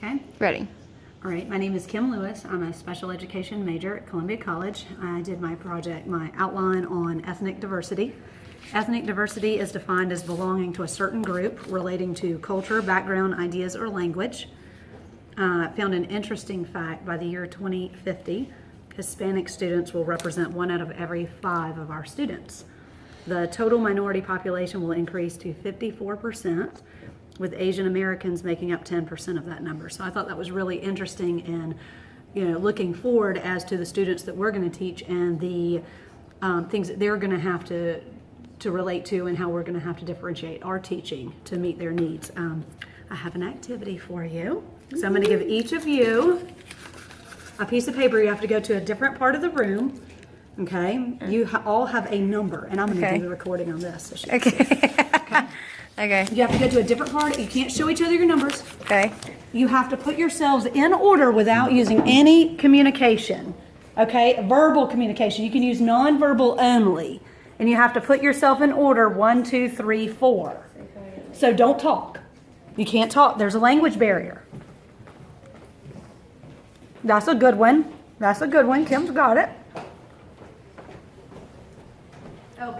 Okay. Ready. All right. My name is Kim Lewis. I'm a special education major at Columbia College. I did my outline on ethnic diversity. Ethnic diversity is defined as belonging to a certain group relating to culture, background, ideas, or language. I found an interesting fact: by the year 2050, Hispanic students will represent 1 out of every 5 of our students. The total minority population will increase to 54%, with Asian Americans making up 10% of that number. So I thought that was really interesting, and looking forward as to the students that we're going to teach and the things that they're going to have to relate to, and how we're going to have to differentiate our teaching to meet their needs. I have an activity for you. So I'm going to give each of you a piece of paper. You have to go to a different part of the room. Okay? You all have a number, and I'm going to do the recording on this. So Okay. Okay. You have to go to a different part. You can't show each other your numbers. Okay. You have to put yourselves in order without using any communication. Okay? Verbal communication. You can use nonverbal only. And you have to put yourself in order 1, 2, 3, 4. So don't talk. You can't talk. There's a language barrier. That's a good one. That's a good one. Kim's got it. Oh.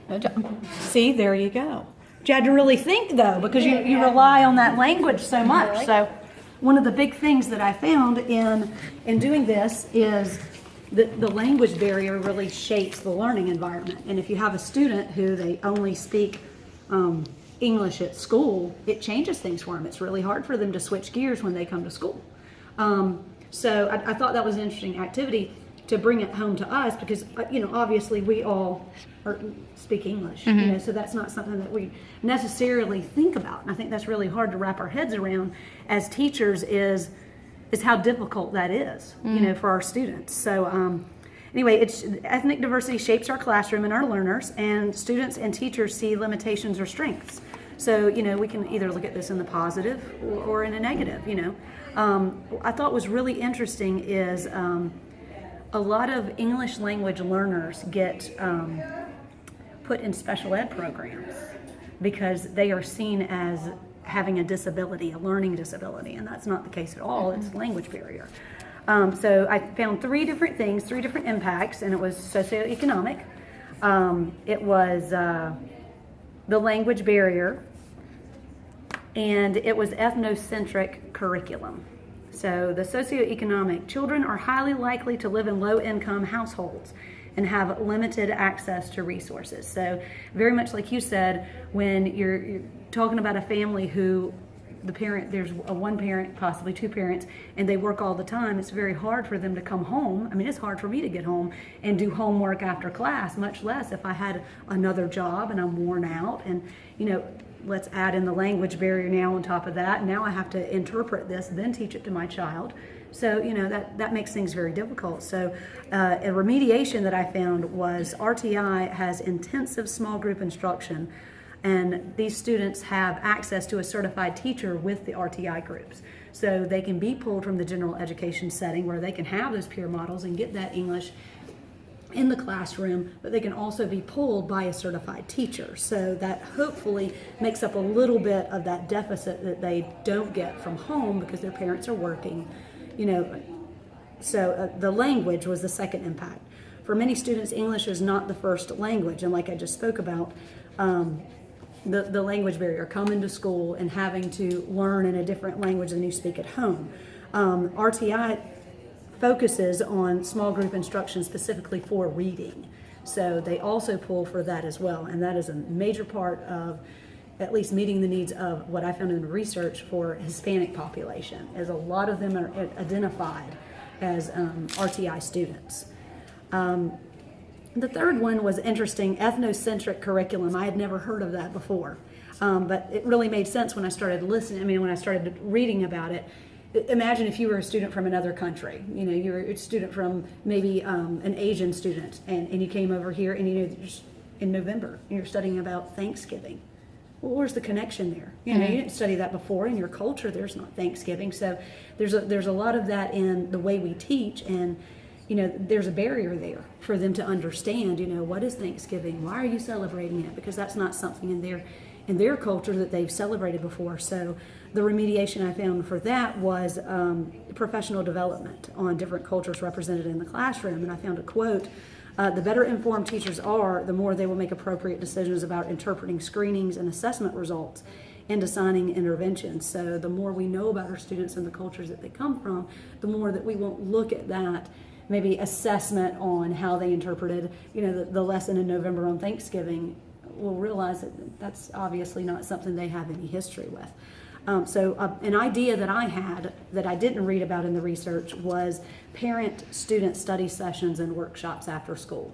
Good job. See, there you go. You had to really think, though, because you rely on that language so much. So one of the big things that I found in doing this is the language barrier really shapes the learning environment. And if you have a student who they only speak English at school, it changes things for them. It's really hard for them to switch gears when they come to school. So I thought that was an interesting activity to bring it home to us, because obviously we all speak English, so that's not something that we necessarily think about. And I think that's really hard to wrap our heads around as teachers is how difficult that is, for our students. So anyway, ethnic diversity shapes our classroom and our learners, and students and teachers see limitations or strengths. So, we can either look at this in the positive or in a negative, I thought was really interesting is a lot of English language learners get put in special ed programs because they are seen as having a disability, a learning disability, and that's not the case at all. It's a language barrier. So I found 3 different things, 3 different impacts, and it was socioeconomic. It was the language barrier, and it was ethnocentric curriculum. So the socioeconomic: children are highly likely to live in low-income households and have limited access to resources. So very much like you said, when you're talking about a family who there's one parent, possibly 2 parents, and they work all the time, it's very hard for them to come home. I mean, it's hard for me to get home and do homework after class, much less if I had another job and I'm worn out. And, let's add in the language barrier now on top of that. Now I have to interpret this, then teach it to my child. So, that makes things very difficult. So a remediation that I found was RTI has intensive small group instruction, and these students have access to a certified teacher with the RTI groups. So they can be pulled from the general education setting where they can have those peer models and get that English in the classroom, but they can also be pulled by a certified teacher. So that hopefully makes up a little bit of that deficit that they don't get from home because their parents are working. So the language was the second impact. For many students, English is not the first language, and like I just spoke about, the language barrier, coming to school and having to learn in a different language than you speak at home. RTI focuses on small group instruction specifically for reading. So they also pull for that as well, and that is a major part of at least meeting the needs of what I found in research for Hispanic population, as a lot of them are identified as RTI students. The third one was interesting: ethnocentric curriculum. I had never heard of that before, but it really made sense when I started listening. When I started reading about it. Imagine if you were a student from another country. You were a student from maybe an Asian student, and you came over here, and in November, and you're studying about Thanksgiving. Well, where's the connection there? You didn't study that before. In your culture, there's not Thanksgiving. So there's a lot of that in the way we teach, and there's a barrier there for them to understand. What is Thanksgiving? Why are you celebrating it? Because that's not something in in their culture that they've celebrated before. So the remediation I found for that was professional development on different cultures represented in the classroom. And I found a quote, the better informed teachers are, the more they will make appropriate decisions about interpreting screenings and assessment results and assigning interventions. So the more we know about our students and the cultures that they come from, the more that we won't look at that maybe assessment on how they interpreted, the lesson in November on Thanksgiving. We'll realize that that's obviously not something they have any history with. An idea that I had that I didn't read about in the research was parent-student study sessions and workshops after school.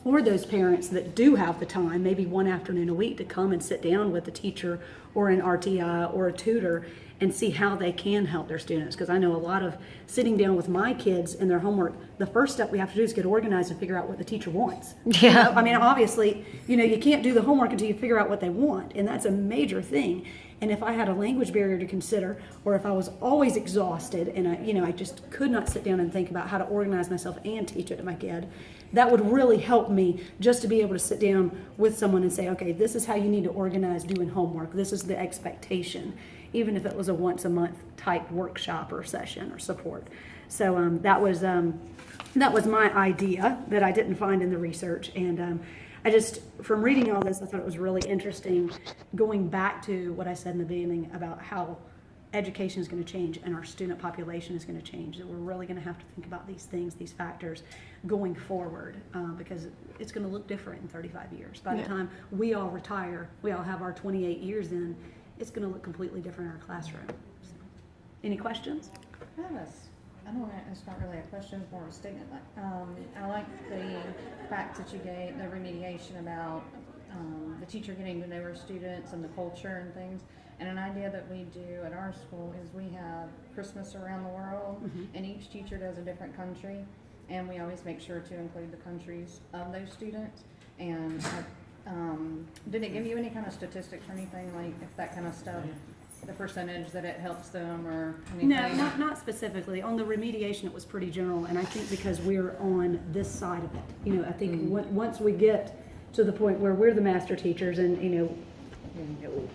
For those parents that do have the time, maybe one afternoon a week, to come and sit down with a teacher or an RTI or a tutor and see how they can help their students. Because I know a lot of sitting down with my kids and their homework, the first step we have to do is get organized and figure out what the teacher wants. Yeah. I mean, obviously, you can't do the homework until you figure out what they want, and that's a major thing. And if I had a language barrier to consider, or if I was always exhausted and I just could not sit down and think about how to organize myself and teach it to my kid, that would really help me just to be able to sit down with someone and say, okay, this is how you need to organize doing homework. This is the expectation, even if it was a once a month type workshop or session or support. So that was my idea that I didn't find in the research. And I just, from reading all this, I thought it was really interesting going back to what I said in the beginning about how education is going to change and our student population is going to change, that we're really going to have to think about these things, these factors going forward, because it's going to look different in 35 years. By the time we all retire, we all have our 28 years in, it's going to look completely different in our classroom. So, any questions? I don't know, it's not really a question, it's more a statement. I like the fact that you gave the remediation about the teacher getting to know her students and the culture and things. And an idea that we do at our school is we have Christmas around the world, and each teacher does a different country, and we always make sure to include the countries of those students. And did it give you any kind of statistics or anything, like if that kind of stuff, the percentage that it helps them or anything? No, not specifically. On the remediation, it was pretty general, and I think because we're on this side of it, I think once we get to the point where we're the master teachers and,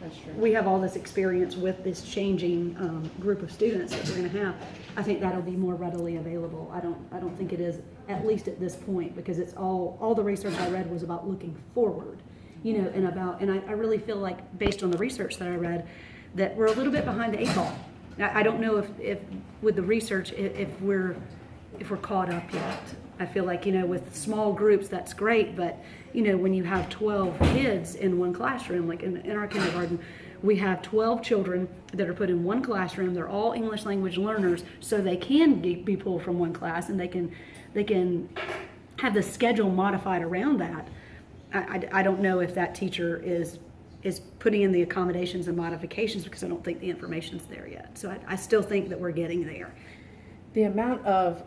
That's true. we have all this experience with this changing group of students that we're going to have, I think that'll be more readily available. I don't think it is, at least at this point, because it's all the research I read was about looking forward, and I really feel like, based on the research that I read, that we're a little bit behind the 8 ball. I don't know if with the research, if we're caught up yet. I feel like, with small groups, that's great, but, when you have 12 kids in one classroom, like in our kindergarten, we have 12 children that are put in one classroom. They're all English language learners, so they can be pulled from one class, and they can have the schedule modified around that. I don't know if that teacher is putting in the accommodations and modifications, because I don't think the information's there yet. So I still think that we're getting there. The amount of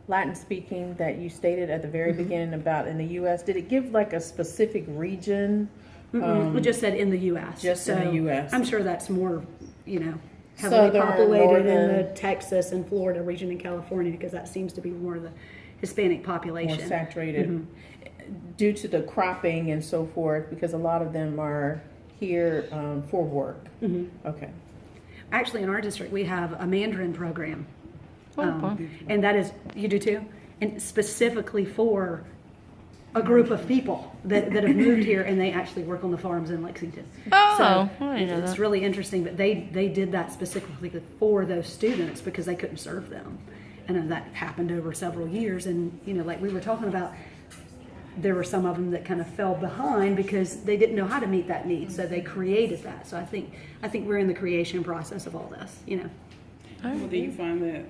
Latin speaking that you stated at the very beginning about in the U.S., did it give like a specific region? We just said in the U.S. Just in the U.S. I'm sure that's more, heavily Southern, populated in the northern. Texas and Florida region in California, because that seems to be more of the Hispanic population. More saturated due to the cropping and so forth, because a lot of them are here for work. Okay. Actually, in our district, we have a Mandarin program. And that is, you do too? And specifically for a group of people that have moved here, and they actually work on the farms in Lexington. Oh, So I didn't know it's that. really interesting, but they did that specifically for those students because they couldn't serve them. And that happened over several years. And, like we were talking about, there were some of them that kind of fell behind because they didn't know how to meet that need. So they created that. So I think we're in the creation process of all this, Well, do you find that